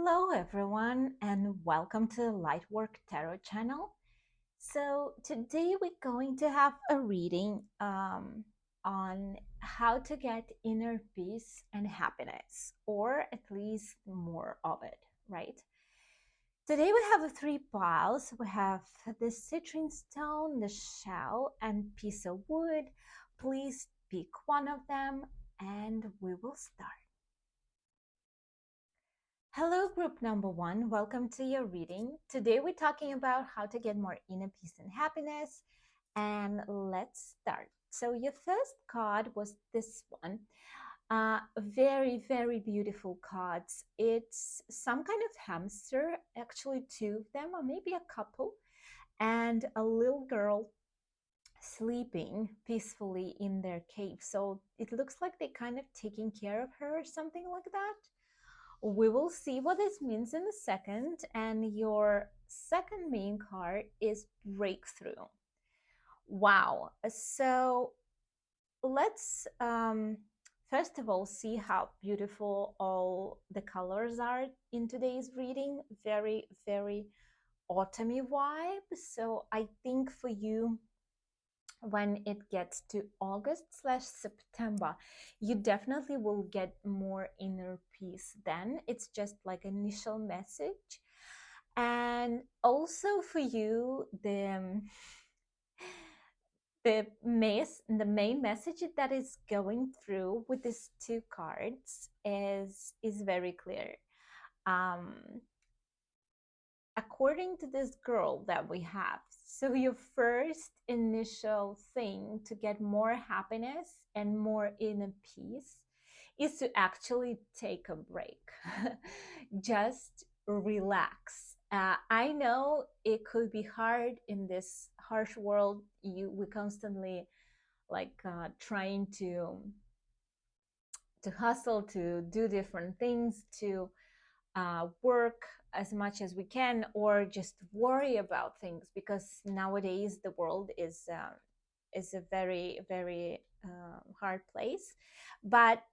Hello, everyone, and welcome to the Lightwork Tarot channel. So, today we're going to have a reading on how to get inner peace and happiness, or at least more of it, right? Today we have the three piles. We have the citrine stone, the shell, and piece of wood. Please pick one of them, and we will start. Hello, group number one. Welcome to your reading. Today we're talking about how to get more inner peace and happiness. And let's start. So, your first card was this one. Very, very beautiful cards. It's some kind of hamster, actually, two of them, or maybe a couple, and a little girl sleeping peacefully in their cave. So, it looks like they're kind of taking care of her or something like that. We will see what this means in a second. And your second main card is breakthrough. Wow. So let's first of all see how beautiful all the colors are in today's reading. Very, very autumny vibe. So I think for you, when it gets to August/September, you definitely will get more inner peace then. It's just like initial message. And also for you, the main message that is going through with these two cards is very clear. According to this girl that we have, so your first initial thing to get more happiness and more inner peace is to actually take a break. Just relax. I know it could be hard in this harsh world. We constantly trying to hustle, to do different things, to work as much as we can, or just worry about things, because nowadays the world is a very, very hard place. But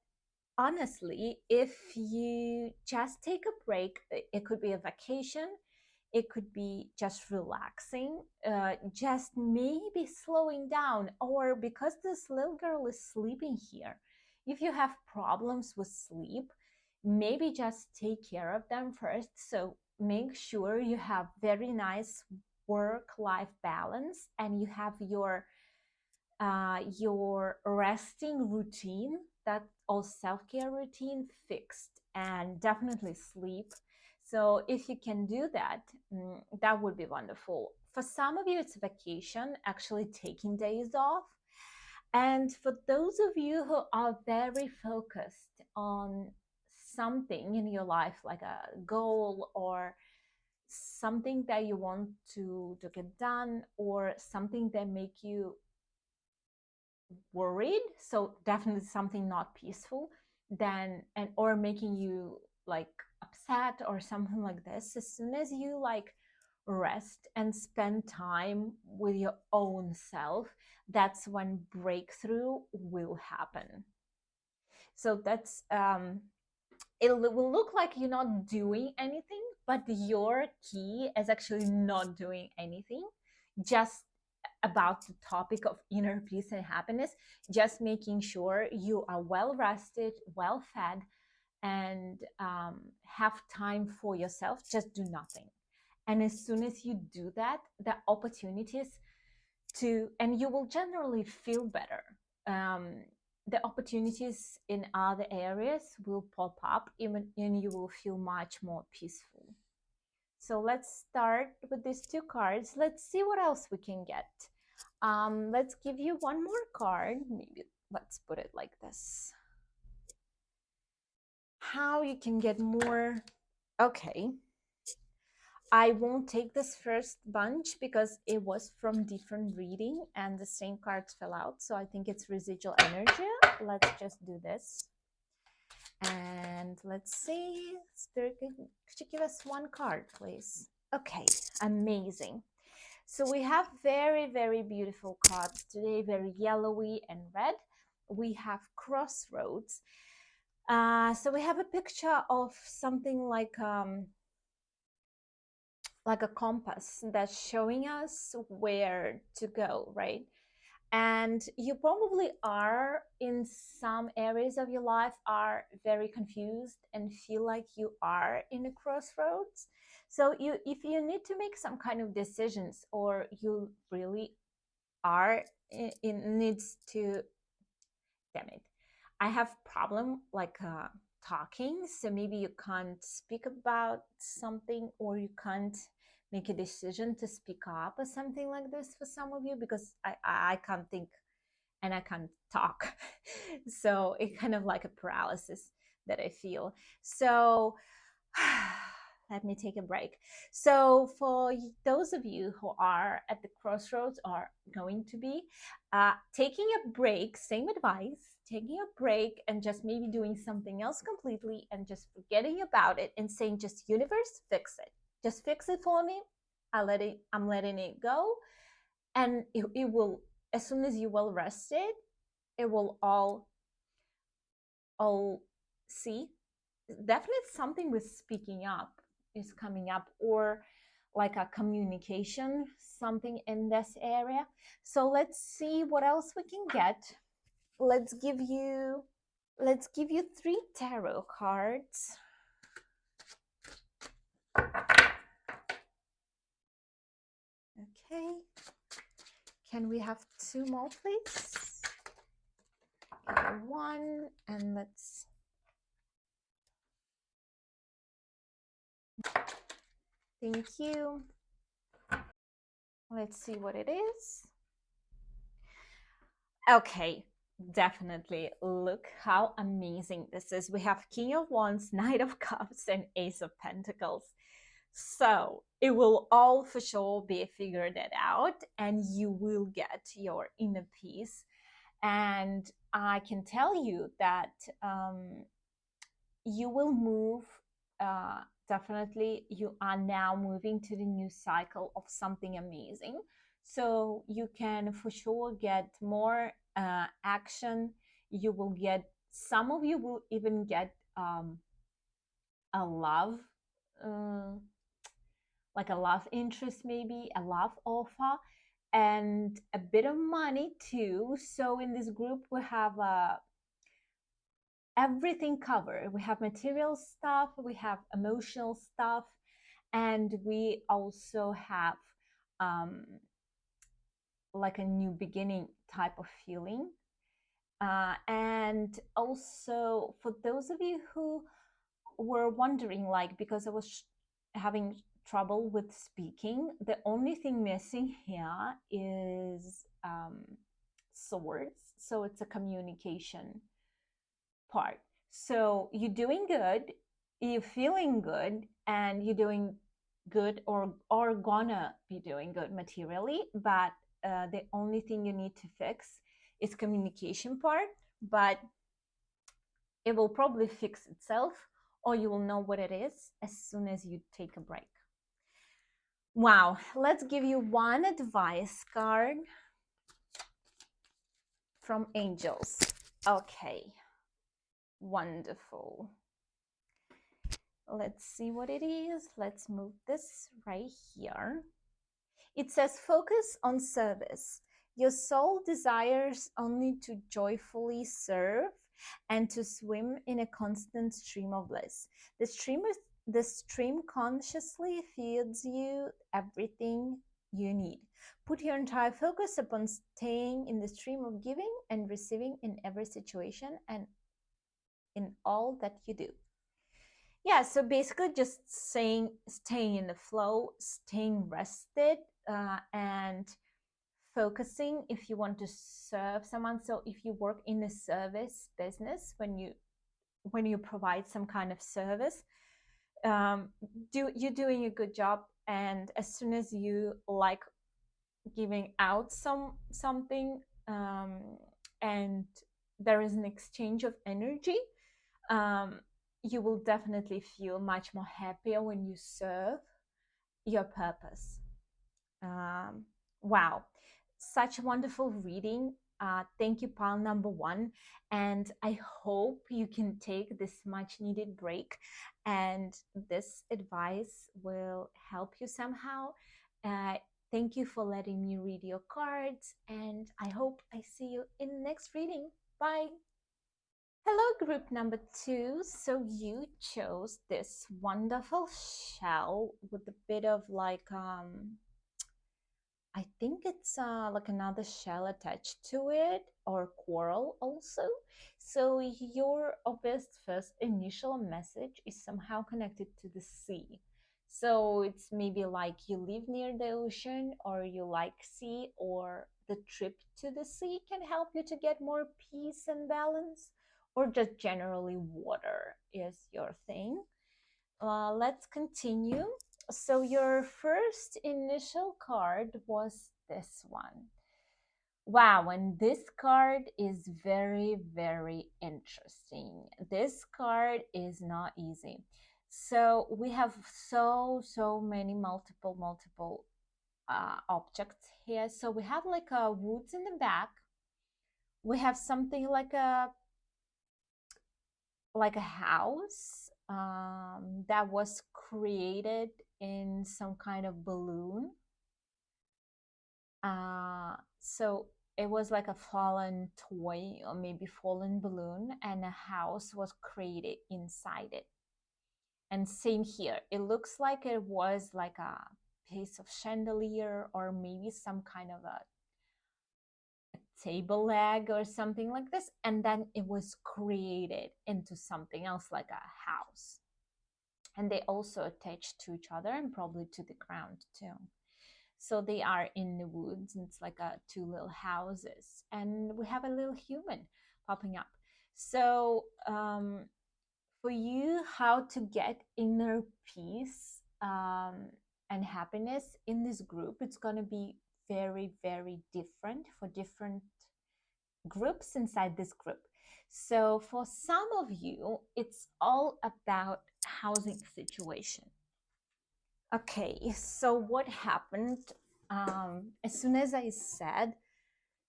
honestly, if you just take a break, it could be a vacation, it could be just relaxing, just maybe slowing down, or because this little girl is sleeping here, if you have problems with sleep, maybe just take care of them first. So make sure you have very nice work-life balance, and you have your resting routine, that all self-care routine fixed, and definitely sleep. So if you can do that, that would be wonderful. For some of you, it's vacation, actually taking days off. And for those of you who are very focused on something in your life, like a goal or something that you want to get done, or something that make you worried, so definitely something not peaceful, then, and or making you like upset or something like this, as soon as you like rest and spend time with your own self, that's when breakthrough will happen. So that's it will look like you're not doing anything, but your key is actually not doing anything, just about the topic of inner peace and happiness, just making sure you are well rested, well fed, and have time for yourself. Just do nothing. And as soon as you do that, the opportunities and you will generally feel better. The opportunities in other areas will pop up, even, and you will feel much more peaceful. So let's start with these two cards. Let's see what else we can get. Let's give you one more card. Maybe let's put it like this. How you can get more. Okay. I won't take this first bunch because it was from different reading and the same cards fell out. So I think it's residual energy. Let's just do this. And let's see. Spirit, could you give us one card, please? Okay, amazing. So we have very, very beautiful cards today, very yellowy and red. We have crossroads. So we have a picture of something like a compass that's showing us where to go, right? And you probably are in some areas of your life are very confused and feel like you are in a crossroads. So if you need to make some kind of decisions, or you really are in needs to, damn it, I have problem talking, so maybe you can't speak about something, or you can't make a decision to speak up or something like this for some of you, because I can't think and I can't talk. So it kind of like a paralysis that I feel. So let me take a break. So for those of you who are at the crossroads, or going to be, taking a break, same advice, taking a break and just maybe doing something else completely and just forgetting about it and saying, just universe, fix it. Just fix it for me. I'm letting it go. And it will, as soon as you well rested, it will all see. Definitely something with speaking up is coming up, or like a communication, something in this area. So let's see what else we can get. Let's give you three tarot cards. Okay. Can we have two more, please? One, and let's. Thank you. Let's see what it is. Okay, definitely. Look how amazing this is. We have King of Wands, Knight of Cups, and Ace of Pentacles. So it will all for sure be figured it out, and you will get your inner peace. And I can tell you that you will move. Definitely, you are now moving to the new cycle of something amazing. So you can for sure get more action. You will get, some of you will even get a love, uh, like a love interest, maybe a love offer, and a bit of money too. So in this group, we have everything covered. We have material stuff, we have emotional stuff, and we also have um, like a new beginning type of feeling. And also, for those of you who were wondering, like, because I was having trouble with speaking, the only thing missing here is swords. So it's a communication part. So you're doing good, you're feeling good, and you're doing good, or gonna be doing good materially. But the only thing you need to fix is communication part. But it will probably fix itself, or you will know what it is as soon as you take a break. Wow, let's give you one advice card from angels. Okay, wonderful. Let's see what it is. Let's move this right here. It says, focus on service. Your soul desires only to joyfully serve and to swim in a constant stream of bliss. The stream consciously feeds you everything you need. Put your entire focus upon staying in the stream of giving and receiving in every situation and in all that you do. Yeah, so basically just staying in the flow, staying rested, and focusing if you want to serve someone. So if you work in a service business, when you provide some kind of service, you're doing a good job. And as soon as you like giving out something, and there is an exchange of energy, you will definitely feel much more happier when you serve your purpose. Wow, such a wonderful reading. Thank you, pile number one. And I hope you can take this much needed break and this advice will help you somehow. Uh, Thank you for letting me read your cards, and I hope I see you in the next reading. Bye. Hello, group number two. So you chose this wonderful shell with a bit of like I think it's like another shell attached to it, or coral also. So your obvious first initial message is somehow connected to the sea. So it's maybe like you live near the ocean, or you like sea, or the trip to the sea can help you to get more peace and balance, or just generally water is your thing. Let's continue. So your first initial card was this one. Wow, and this card is very, very interesting. This card is not easy. So we have so many multiple objects here. So we have like a woods in the back. We have something like a house that was created in some kind of balloon. So it was like a fallen toy or maybe fallen balloon, and a house was created inside it. And same here, it looks like it was like a piece of chandelier or maybe some kind of a table leg or something like this, and then it was created into something else like a house. And they also attach to each other and probably to the ground too. So they are in the woods, and it's like two little houses, and we have a little human popping up. So for you, how to get inner peace and happiness in this group, it's going to be very, very different for different groups inside this group. So for some of you, it's all about housing situation. Okay, so what happened? As soon as I said,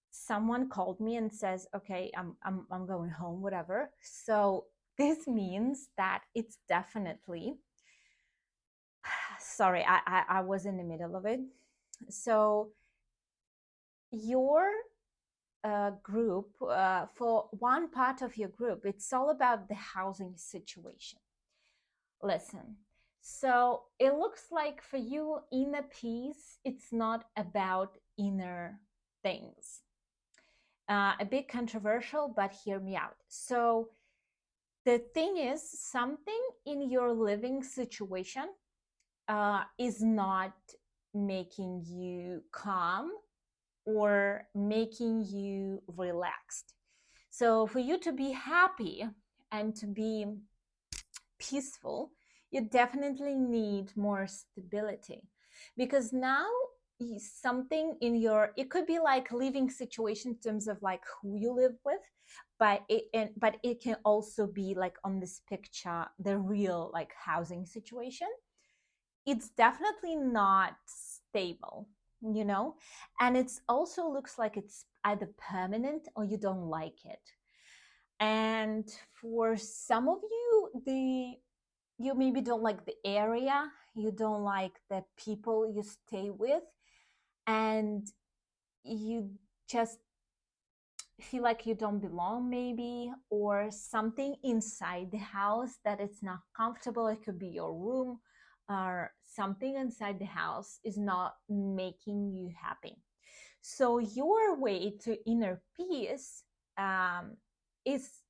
someone called me and says, "Okay, I'm going home, whatever." So this means that it's definitely. Sorry, I was in the middle of it. So your group, for one part of your group, it's all about the housing situation. Listen, so it looks like for you, inner peace, it's not about inner things. A bit controversial, but hear me out. So the thing is, something in your living situation is not making you calm or making you relaxed. So for you to be happy and to be peaceful, you definitely need more stability, because now something in your, it could be like living situation in terms of like who you live with, but it can also be like on this picture the real like housing situation. It's definitely not stable, you know, and it's also looks like it's either permanent or you don't like it. And for some of you, you maybe don't like the area, you don't like the people you stay with, and you just feel like you don't belong maybe, or something inside the house that it's not comfortable. It could be your room, or something inside the house is not making you happy. So your way to inner peace is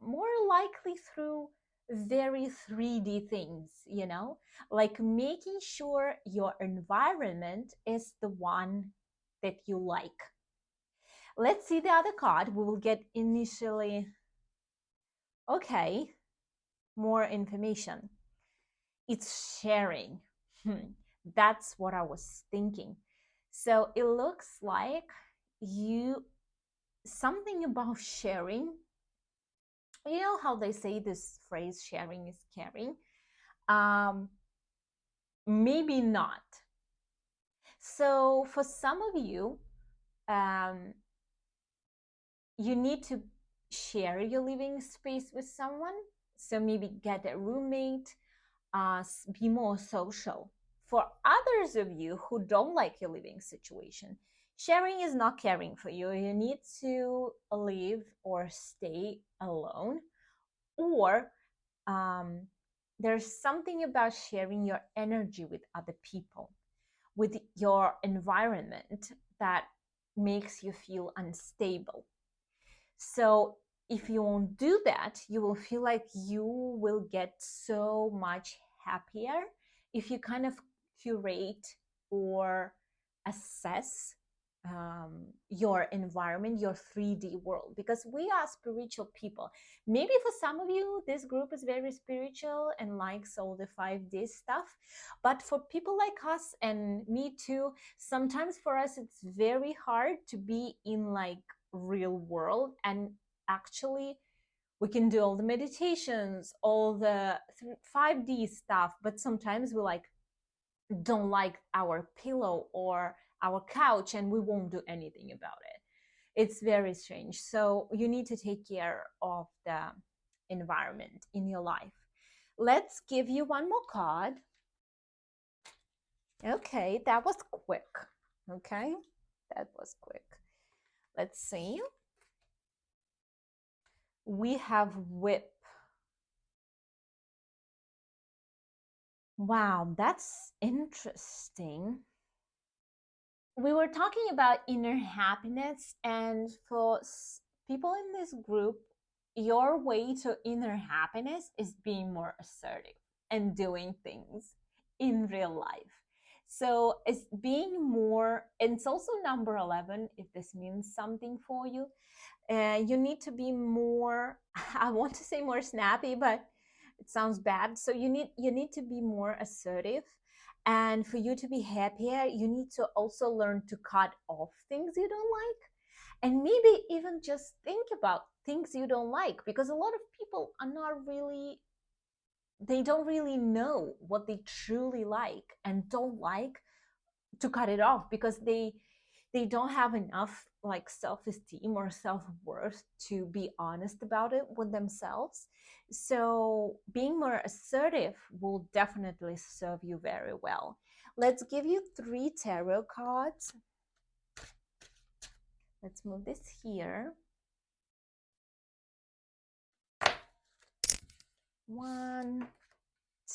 more likely through very 3D things, you know, like making sure your environment is the one that you like. Let's see the other card. We will get initially, okay, more information. It's sharing. That's what I was thinking. So it looks like you, something about sharing. You know how they say this phrase, sharing is caring? Um, Maybe not. So for some of you, um, you need to share your living space with someone. So maybe get a roommate, be more social. For others of you who don't like your living situation, sharing is not caring for you. You need to live or stay alone, or um, there's something about sharing your energy with other people, with your environment, that makes you feel unstable. So if you won't do that, you will feel like you will get so much happier if you kind of curate or assess your environment, your 3D world, because we are spiritual people. Maybe for some of you, this group is very spiritual and likes all the 5D stuff. But for people like us and me too, sometimes for us, it's very hard to be in like real world, and actually we can do all the meditations, all the 5D stuff, but sometimes we like don't like our pillow or our couch and we won't do anything about it. It's very strange. So you need to take care of the environment in your life. Let's give you one more card. Okay, that was quick. Okay, that was quick. Let's see. We have whip. Wow, that's interesting. We were talking about inner happiness, and for people in this group, your way to inner happiness is being more assertive and doing things in real life. So it's being more, and it's also number 11, if this means something for you. You need to be more, I want to say more snappy, but it sounds bad. So you need to be more assertive, and for you to be happier, you need to also learn to cut off things you don't like, and maybe even just think about things you don't like, because a lot of people are not really, they don't really know what they truly like and don't like, to cut it off, because they don't have enough like self-esteem or self-worth to be honest about it with themselves. So being more assertive will definitely serve you very well. Let's give you 3 tarot cards. Let's move this here. 1,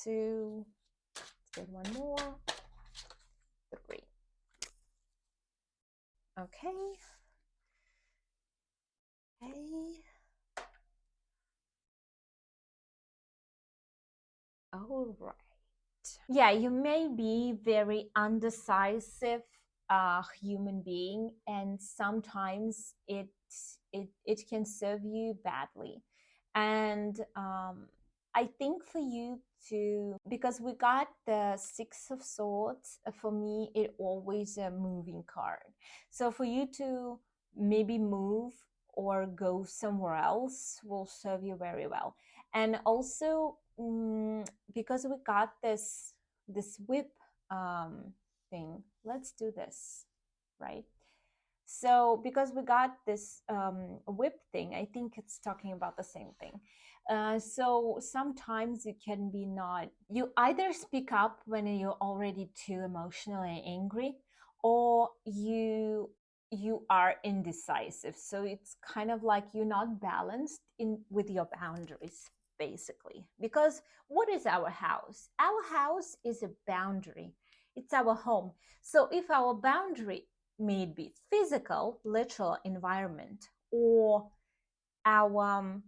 2, let's get one more. 3. Okay. Okay. All right. Yeah, you may be very undecisive human being, and sometimes it can serve you badly. And I think for you to, because we got the 6 of Swords, for me it always a moving card. So for you to maybe move or go somewhere else will serve you very well. And also because we got this whip thing, let's do this, right? So because we got this whip thing, I think it's talking about the same thing. So sometimes you can be not, you either speak up when you're already too emotionally angry, or you are indecisive. So it's kind of like you're not balanced in with your boundaries, basically. Because what is our house? Our house is a boundary. It's our home. So if our boundary may it be physical, literal environment, or our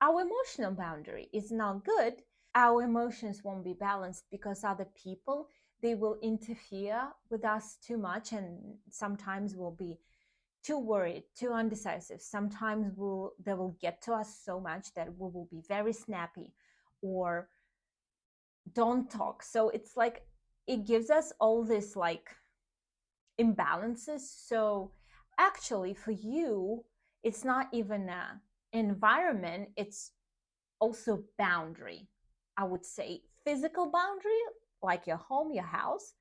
our emotional boundary is not good, our emotions won't be balanced, because other people, they will interfere with us too much, and sometimes we'll be too worried, too undecisive. Sometimes they will get to us so much that we will be very snappy or don't talk. So it's like it gives us all this like imbalances. So actually for you, it's not even a environment, it's also boundary. I would say physical boundary, like your home, your house,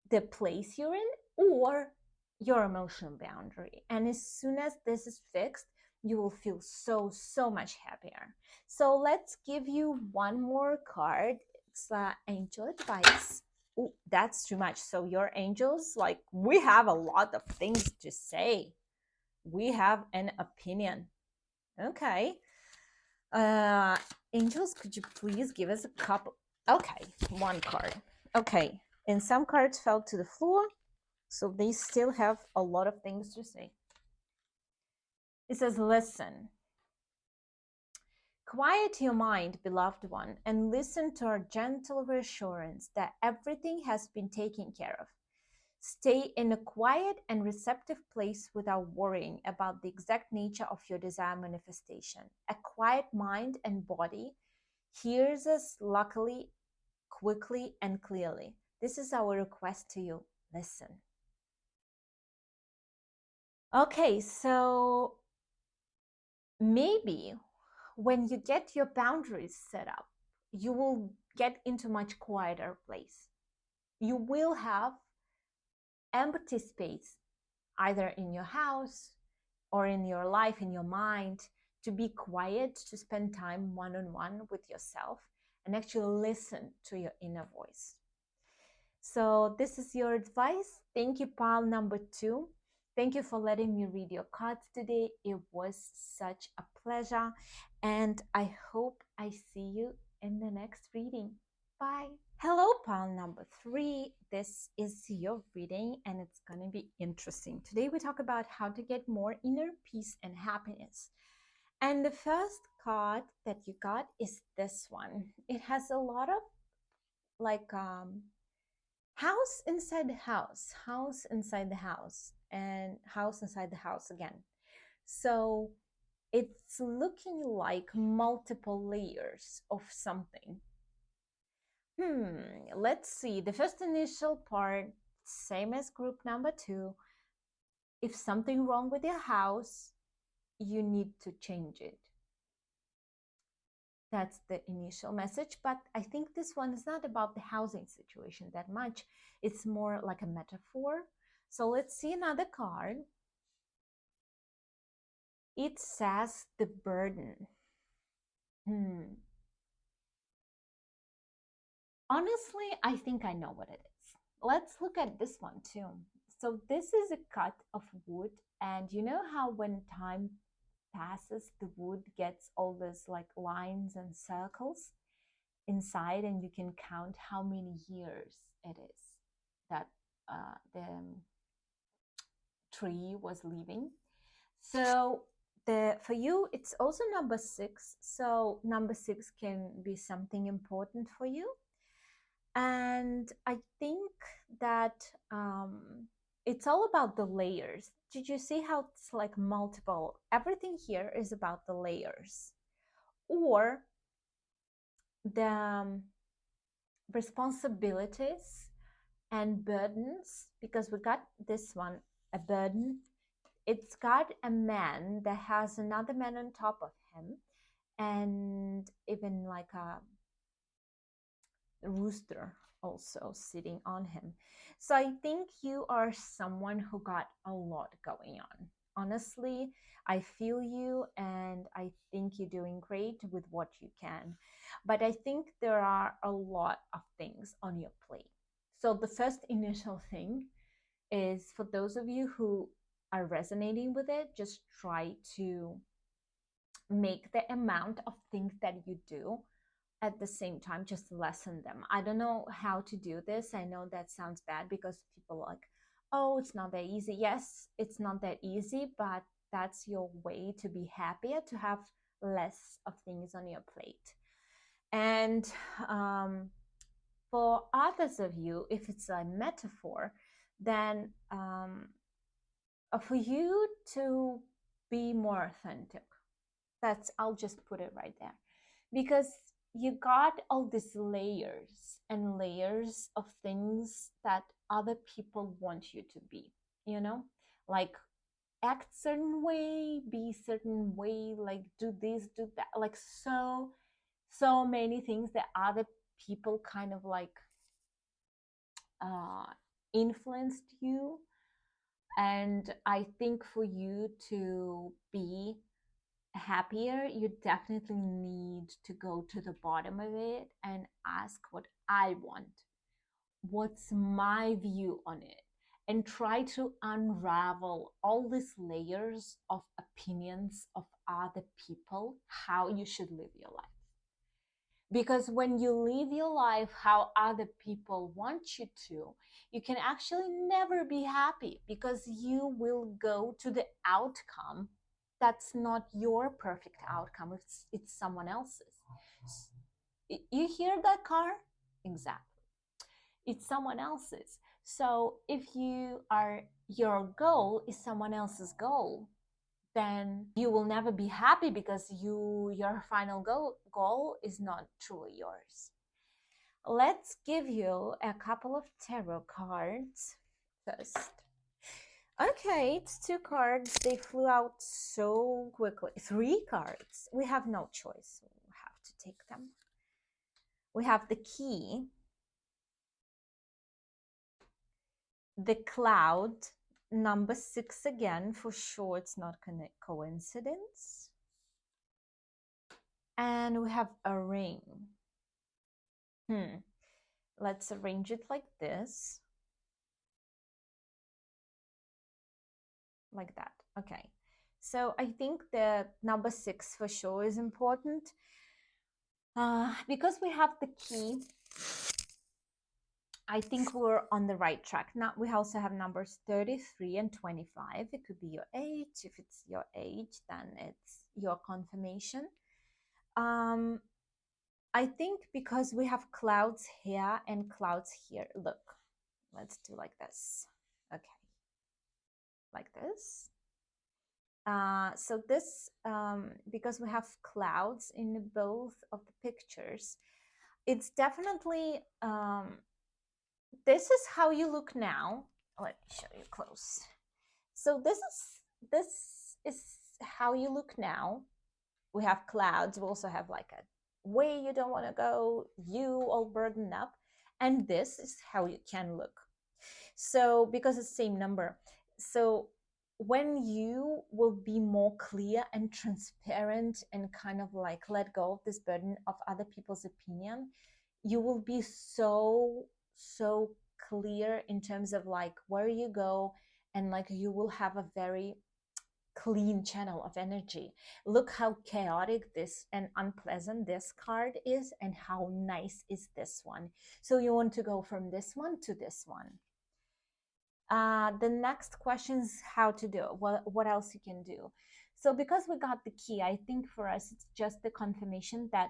the place you're in, or your emotional boundary. And as soon as this is fixed, you will feel so much happier. So let's give you one more card. It's angel advice. Ooh, that's too much. So your angels, like, we have a lot of things to say. We have an opinion. Okay. Uh Angels, could you please give us a couple? Okay, one card. Okay. And some cards fell to the floor, so they still have a lot of things to say. It says, listen. Quiet your mind, beloved one, and listen to our gentle reassurance that everything has been taken care of. Stay in a quiet and receptive place without worrying about the exact nature of your desire manifestation. A quiet mind and body hears us luckily, quickly, and clearly. This is our request to you. Listen. Okay, so maybe when you get your boundaries set up, you will get into much quieter place. You will have empty space either in your house or in your life, in your mind, to be quiet, to spend time one-on-one with yourself and actually listen to your inner voice. So this is your advice. Thank you, pile number 2. Thank you for letting me read your cards today. It was such a pleasure, and I hope I see you in the next reading. Bye. Hello, pile number 3. This is your reading, and it's going to be interesting. Today we talk about how to get more inner peace and happiness. And the first card that you got is this one. It has a lot of like house inside the house, house inside the house, and house inside the house again. So it's looking like multiple layers of something. Let's see. The first initial part, same as group number 2. If something wrong with your house, you need to change it. That's the initial message, but I think this one is not about the housing situation that much. It's more like a metaphor. So let's see another card. It says the burden. Honestly, I think I know what it is. Let's look at this one too. So this is a cut of wood, and you know how when time passes, the wood gets all these like lines and circles inside, and you can count how many years it is that the tree was living. So for you, it's also number 6. So number 6 can be something important for you. And I think that it's all about the layers. Did you see how it's like multiple? Everything here is about the layers or the responsibilities and burdens, because we got this one, a burden. It's got a man that has another man on top of him, and even like a rooster also sitting on him. So I think you are someone who got a lot going on. Honestly, I feel you, and I think you're doing great with what you can. But I think there are a lot of things on your plate. So the first initial thing is, for those of you who are resonating with it, just try to make the amount of things that you do at the same time, just lessen them. I don't know how to do this. I know that sounds bad because people are like, oh, it's not that easy. Yes, it's not that easy, but that's your way to be happier, to have less of things on your plate. And for others of you, if it's a metaphor, then for you to be more authentic. I'll just put it right there, because you got all these layers and layers of things that other people want you to be, like act certain way, be certain way, like do this, do that, like so many things that other people kind of like influenced you And I think for you to be happier, you definitely need to go to the bottom of it and ask what I want. What's my view on it? And try to unravel all these layers of opinions of other people, how you should live your life. Because when you live your life how other people want you to, you can actually never be happy because you will go to the outcome that's not your perfect outcome. It's someone else's. You hear that car? Exactly. It's someone else's. So if your goal is someone else's goal, then you will never be happy because your final goal is not truly yours. Let's give you a couple of tarot cards first. Okay, it's 2 cards. They flew out so quickly. 3 cards. We have no choice. We have to take them. We have the key, the cloud, number 6 again. For sure, it's not coincidence. And we have a ring. Let's arrange it like this. Like that. Okay. So I think the number 6 for sure is important. Because we have the key, I think we're on the right track. Now we also have numbers 33 and 25. It could be your age. If it's your age, then it's your confirmation. I think because we have clouds here and clouds here. Look, let's do like this. Okay, like this. So this, because we have clouds in both of the pictures, it's definitely, this is how you look now. Let me show you close. So this is how you look now. We have clouds. We also have like a way you don't want to go, you all burdened up. And this is how you can look. So because it's the same number. So when you will be more clear and transparent and kind of like let go of this burden of other people's opinion, you will be so clear in terms of like where you go, and like you will have a very clean channel of energy. Look how chaotic this and unpleasant this card is, and how nice is this one. So you want to go from this one to this one. The next question is how to do it. What else you can do. So because we got the key, I think for us it's just the confirmation that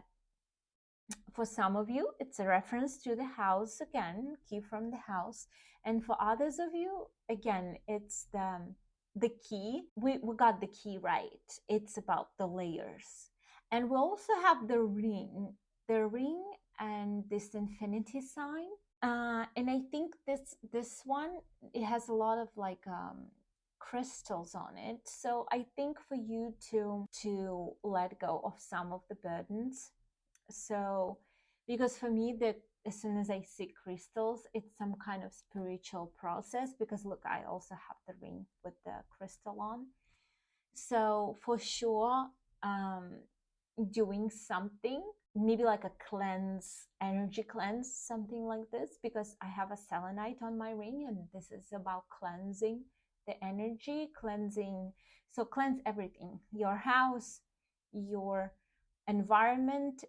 for some of you it's a reference to the house, again, key from the house, and for others of you, again, it's the key. We got the key right. It's about the layers. And we also have the ring and this infinity sign. And I think this one, it has a lot of like crystals on it. So I think for you to let go of some of the burdens. So because for me, as soon as I see crystals, it's some kind of spiritual process. Because look, I also have the ring with the crystal on. So for sure, doing something, maybe like a cleanse, energy cleanse, something like this, because I have a selenite on my ring, and this is about cleansing the energy, cleansing. So cleanse everything, your house, your environment,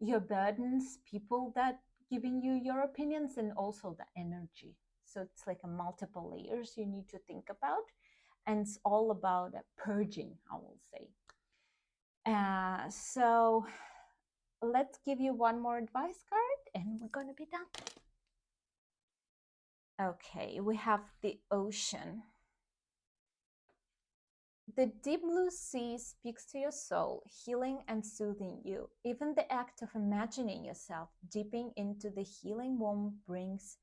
your burdens, people that giving you your opinions, and also the energy. So it's like a multiple layers you need to think about, and it's all about purging, I will say. So let's give you one more advice card and we're going to be done. Okay, we have the ocean. The deep blue sea speaks to your soul, healing and soothing you. Even the act of imagining yourself dipping into the healing warmth brings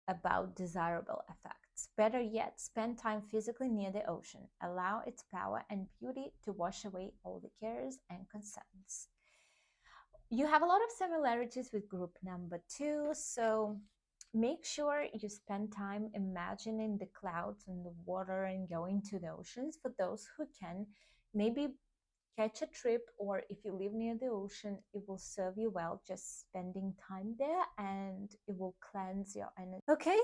about desirable effects. Better yet, spend time physically near the ocean. Allow its power and beauty to wash away all the cares and concerns. You have a lot of similarities with group number 2. So make sure you spend time imagining the clouds and the water and going to the oceans. For those who can, maybe catch a trip, or if you live near the ocean, it will serve you well just spending time there, and it will cleanse your energy. Okay,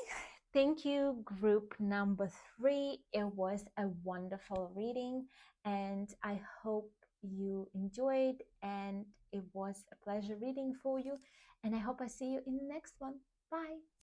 thank you, group number 3. It was a wonderful reading, and I hope you enjoyed, and it was a pleasure reading for you, and I hope I see you in the next one. Bye.